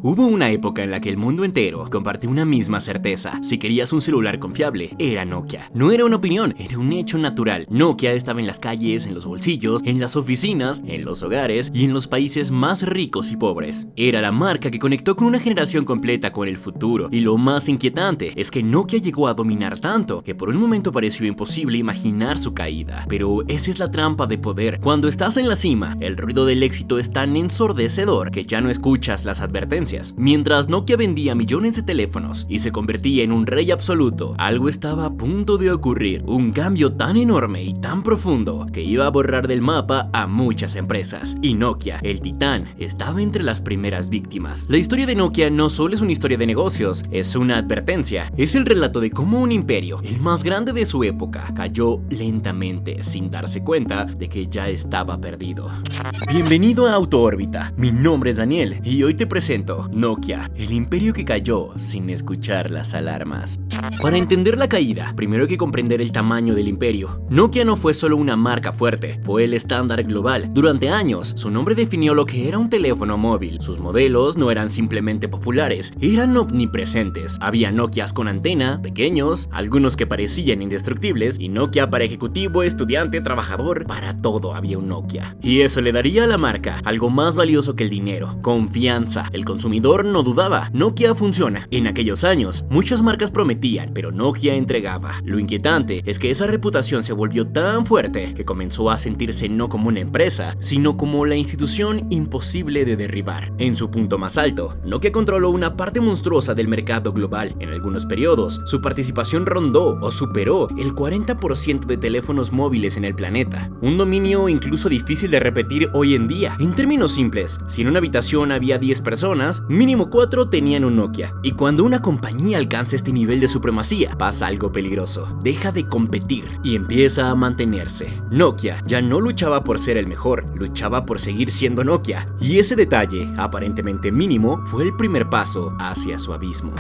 Hubo una época en la que el mundo entero compartió una misma certeza. Si querías un celular confiable, era Nokia. No era una opinión, era un hecho natural. Nokia estaba en las calles, en los bolsillos, en las oficinas, en los hogares y en los países más ricos y pobres. Era la marca que conectó con una generación completa con el futuro. Y lo más inquietante es que Nokia llegó a dominar tanto que por un momento pareció imposible imaginar su caída. Pero esa es la trampa de poder. Cuando estás en la cima, el ruido del éxito es tan ensordecedor que ya no escuchas las advertencias. Mientras Nokia vendía millones de teléfonos y se convertía en un rey absoluto, algo estaba a punto de ocurrir, un cambio tan enorme y tan profundo que iba a borrar del mapa a muchas empresas. Y Nokia, el titán, estaba entre las primeras víctimas. La historia de Nokia no solo es una historia de negocios, es una advertencia. Es el relato de cómo un imperio, el más grande de su época, cayó lentamente sin darse cuenta de que ya estaba perdido. Bienvenido a Autoórbita, mi nombre es Daniel y hoy te presento Nokia, el imperio que cayó sin escuchar las alarmas. Para entender la caída, primero hay que comprender el tamaño del imperio. Nokia no fue solo una marca fuerte, fue el estándar global. Durante años, su nombre definió lo que era un teléfono móvil. Sus modelos no eran simplemente populares, eran omnipresentes. Había Nokias con antena, pequeños, algunos que parecían indestructibles, y Nokia para ejecutivo, estudiante, trabajador, para todo había un Nokia. Y eso le daría a la marca algo más valioso que el dinero: confianza. El consumidor no dudaba, Nokia funciona. En aquellos años, muchas marcas prometían, pero Nokia entregaba. Lo inquietante es que esa reputación se volvió tan fuerte que comenzó a sentirse no como una empresa, sino como la institución imposible de derribar. En su punto más alto, Nokia controló una parte monstruosa del mercado global. En algunos periodos, su participación rondó o superó el 40% de teléfonos móviles en el planeta. Un dominio incluso difícil de repetir hoy en día. En términos simples, si en una habitación había 10 personas, mínimo 4 tenían un Nokia. Y cuando una compañía alcanza este nivel de supremacía, pasa algo peligroso. Deja de competir y empieza a mantenerse. Nokia ya no luchaba por ser el mejor, luchaba por seguir siendo Nokia. Y ese detalle, aparentemente mínimo, fue el primer paso hacia su abismo.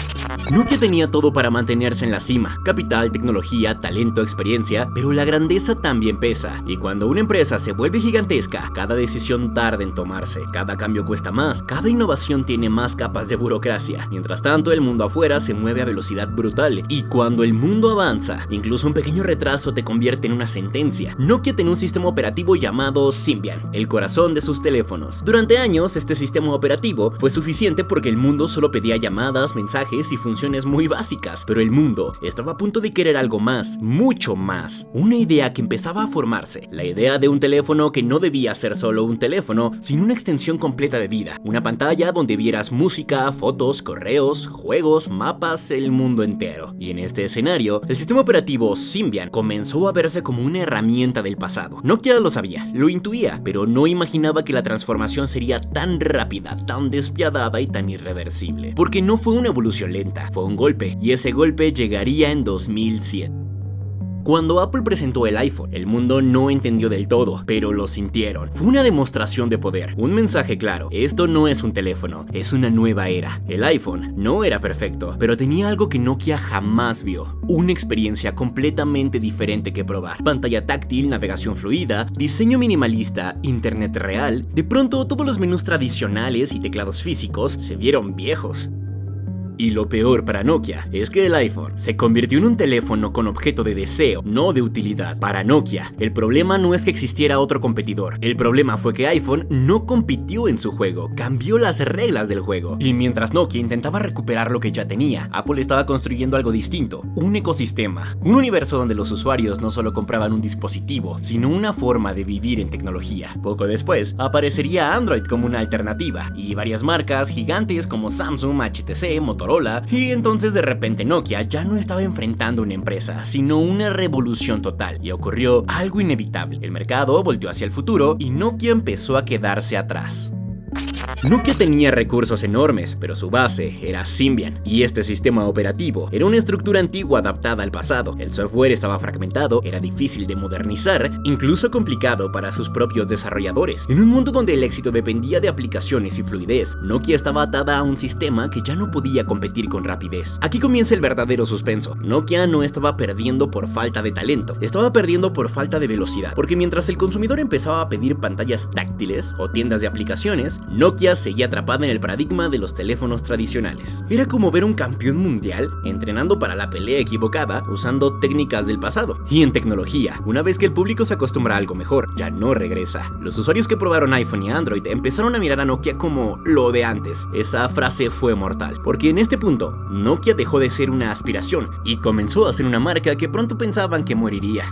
Nokia tenía todo para mantenerse en la cima: capital, tecnología, talento, experiencia, pero la grandeza también pesa. Y cuando una empresa se vuelve gigantesca, cada decisión tarda en tomarse, cada cambio cuesta más, cada innovación tiene más capas de burocracia. Mientras tanto, el mundo afuera se mueve a velocidad brutal, y cuando el mundo avanza, incluso un pequeño retraso te convierte en una sentencia. Nokia tenía un sistema operativo llamado Symbian, el corazón de sus teléfonos. Durante años, este sistema operativo fue suficiente porque el mundo solo pedía llamadas, mensajes y funciones muy básicas, pero el mundo estaba a punto de querer algo más, mucho más. Una idea que empezaba a formarse, la idea de un teléfono que no debía ser solo un teléfono, sino una extensión completa de vida, una pantalla donde vieras música, fotos, correos, juegos, mapas, el mundo entero. Y en este escenario, el sistema operativo Symbian comenzó a verse como una herramienta del pasado. Nokia lo sabía, lo intuía, pero no imaginaba que la transformación sería tan rápida, tan despiadada y tan irreversible. Porque no fue una evolución lenta, fue un golpe, y ese golpe llegaría en 2007. Cuando Apple presentó el iPhone, el mundo no entendió del todo, pero lo sintieron. Fue una demostración de poder, un mensaje claro: esto no es un teléfono, es una nueva era. El iPhone no era perfecto, pero tenía algo que Nokia jamás vio: una experiencia completamente diferente que probar. Pantalla táctil, navegación fluida, diseño minimalista, internet real. De pronto, todos los menús tradicionales y teclados físicos se vieron viejos. Y lo peor para Nokia es que el iPhone se convirtió en un teléfono con objeto de deseo, no de utilidad. Para Nokia, el problema no es que existiera otro competidor. El problema fue que iPhone no compitió en su juego, cambió las reglas del juego. Y mientras Nokia intentaba recuperar lo que ya tenía, Apple estaba construyendo algo distinto: un ecosistema, un universo donde los usuarios no solo compraban un dispositivo, sino una forma de vivir en tecnología. Poco después, aparecería Android como una alternativa, y varias marcas gigantes como Samsung, HTC, Motorola. Y entonces de repente Nokia ya no estaba enfrentando una empresa, sino una revolución total. Y ocurrió algo inevitable: el mercado volteó hacia el futuro y Nokia empezó a quedarse atrás. Nokia tenía recursos enormes, pero su base era Symbian, y este sistema operativo era una estructura antigua adaptada al pasado. El software estaba fragmentado, era difícil de modernizar, incluso complicado para sus propios desarrolladores. En un mundo donde el éxito dependía de aplicaciones y fluidez, Nokia estaba atada a un sistema que ya no podía competir con rapidez. Aquí comienza el verdadero suspenso. Nokia no estaba perdiendo por falta de talento, estaba perdiendo por falta de velocidad, porque mientras el consumidor empezaba a pedir pantallas táctiles o tiendas de aplicaciones, Nokia Nokia seguía atrapada en el paradigma de los teléfonos tradicionales. Era como ver un campeón mundial entrenando para la pelea equivocada usando técnicas del pasado. Y en tecnología, una vez que el público se acostumbra a algo mejor, ya no regresa. Los usuarios que probaron iPhone y Android empezaron a mirar a Nokia como lo de antes. Esa frase fue mortal, porque en este punto, Nokia dejó de ser una aspiración y comenzó a ser una marca que pronto pensaban que moriría.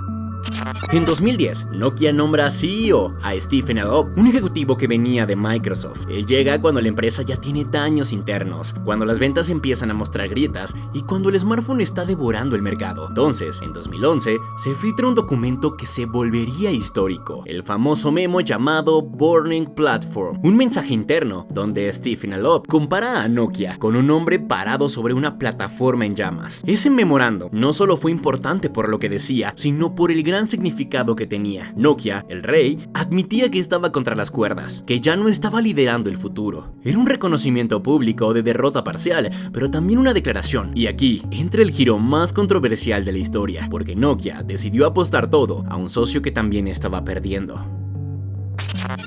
En 2010, Nokia nombra CEO a Stephen Elop, un ejecutivo que venía de Microsoft. Él llega cuando la empresa ya tiene daños internos, cuando las ventas empiezan a mostrar grietas y cuando el smartphone está devorando el mercado. Entonces, en 2011, se filtra un documento que se volvería histórico, el famoso memo llamado Burning Platform, un mensaje interno donde Stephen Elop compara a Nokia con un hombre parado sobre una plataforma en llamas. Ese memorando no solo fue importante por lo que decía, sino por el gran significado que tenía. Nokia, el rey, admitía que estaba contra las cuerdas, que ya no estaba liderando el futuro. Era un reconocimiento público de derrota parcial, pero también una declaración. Y aquí entra el giro más controversial de la historia, porque Nokia decidió apostar todo a un socio que también estaba perdiendo.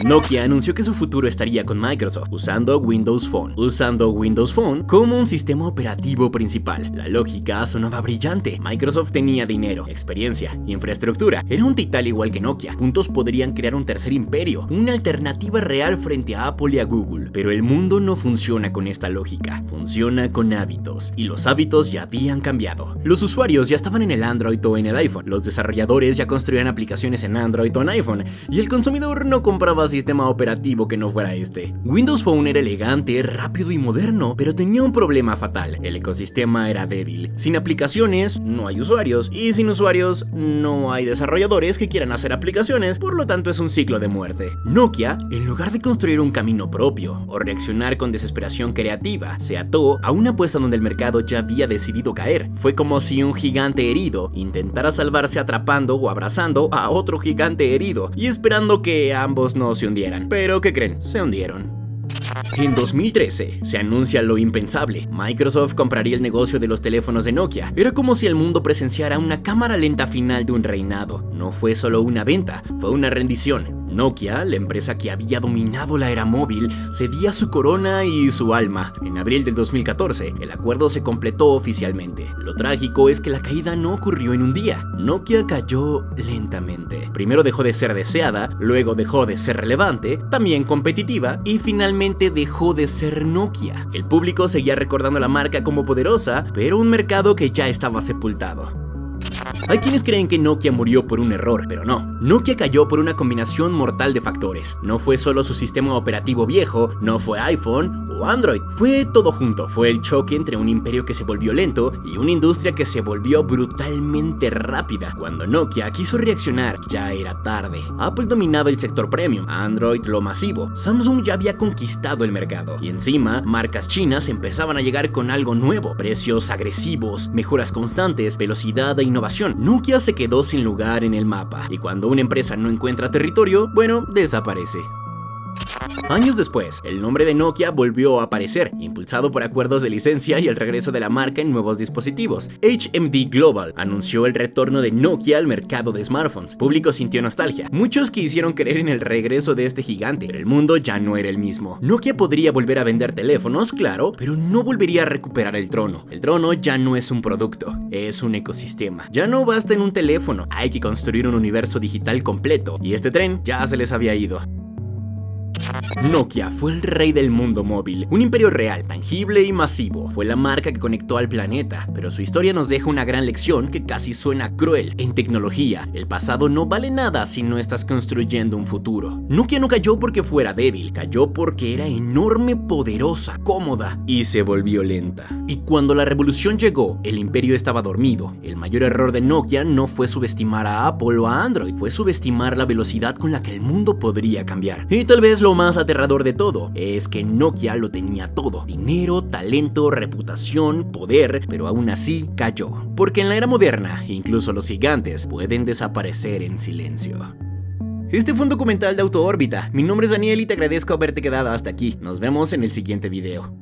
Nokia anunció que su futuro estaría con Microsoft, usando Windows Phone como un sistema operativo principal. La lógica sonaba brillante. Microsoft tenía dinero, experiencia, infraestructura. Era un titán igual que Nokia. Juntos podrían crear un tercer imperio, una alternativa real frente a Apple y a Google. Pero el mundo no funciona con esta lógica, funciona con hábitos, y los hábitos ya habían cambiado. Los usuarios ya estaban en el Android o en el iPhone, los desarrolladores ya construían aplicaciones en Android o en iPhone, y el consumidor no compraba sistema operativo que no fuera este. Windows Phone era elegante, rápido y moderno, pero tenía un problema fatal: el ecosistema era débil. Sin aplicaciones, no hay usuarios, y sin usuarios, no hay desarrolladores que quieran hacer aplicaciones, por lo tanto es un ciclo de muerte. Nokia, en lugar de construir un camino propio o reaccionar con desesperación creativa, se ató a una apuesta donde el mercado ya había decidido caer. Fue como si un gigante herido intentara salvarse atrapando o abrazando a otro gigante herido y esperando que ambos no se hundieran. Pero ¿qué creen? Se hundieron. En 2013, se anuncia lo impensable. Microsoft compraría el negocio de los teléfonos de Nokia. Era como si el mundo presenciara una cámara lenta final de un reinado. No fue solo una venta, fue una rendición. Nokia, la empresa que había dominado la era móvil, cedía su corona y su alma. En abril del 2014, el acuerdo se completó oficialmente. Lo trágico es que la caída no ocurrió en un día. Nokia cayó lentamente. Primero dejó de ser deseada, luego dejó de ser relevante, también competitiva, y finalmente dejó de ser Nokia. El público seguía recordando la marca como poderosa, pero un mercado que ya estaba sepultado. Hay quienes creen que Nokia murió por un error, pero no. Nokia cayó por una combinación mortal de factores. No fue solo su sistema operativo viejo, no fue iPhone o Android. Fue todo junto. Fue el choque entre un imperio que se volvió lento y una industria que se volvió brutalmente rápida. Cuando Nokia quiso reaccionar, ya era tarde. Apple dominaba el sector premium, Android lo masivo. Samsung ya había conquistado el mercado. Y encima, marcas chinas empezaban a llegar con algo nuevo. Precios agresivos, mejoras constantes, velocidad e innovación. Nokia se quedó sin lugar en el mapa, y cuando una empresa no encuentra territorio, bueno, desaparece. Años después, el nombre de Nokia volvió a aparecer, impulsado por acuerdos de licencia y el regreso de la marca en nuevos dispositivos. HMD Global anunció el retorno de Nokia al mercado de smartphones. Público sintió nostalgia. Muchos quisieron creer en el regreso de este gigante, pero el mundo ya no era el mismo. Nokia podría volver a vender teléfonos, claro, pero no volvería a recuperar el trono. El trono ya no es un producto, es un ecosistema. Ya no basta en un teléfono, hay que construir un universo digital completo, y este tren ya se les había ido. Nokia fue el rey del mundo móvil, un imperio real, tangible y masivo. Fue la marca que conectó al planeta, pero su historia nos deja una gran lección que casi suena cruel. En tecnología, el pasado no vale nada si no estás construyendo un futuro. Nokia no cayó porque fuera débil, cayó porque era enorme, poderosa, cómoda y se volvió lenta. Y cuando la revolución llegó, el imperio estaba dormido. El mayor error de Nokia no fue subestimar a Apple o a Android, fue subestimar la velocidad con la que el mundo podría cambiar. Y tal vez lo más aterrador de todo es que Nokia lo tenía todo: dinero, talento, reputación, poder, pero aún así cayó. Porque en la era moderna, incluso los gigantes pueden desaparecer en silencio. Este fue un documental de Autoórbita. Mi nombre es Daniel y te agradezco haberte quedado hasta aquí. Nos vemos en el siguiente video.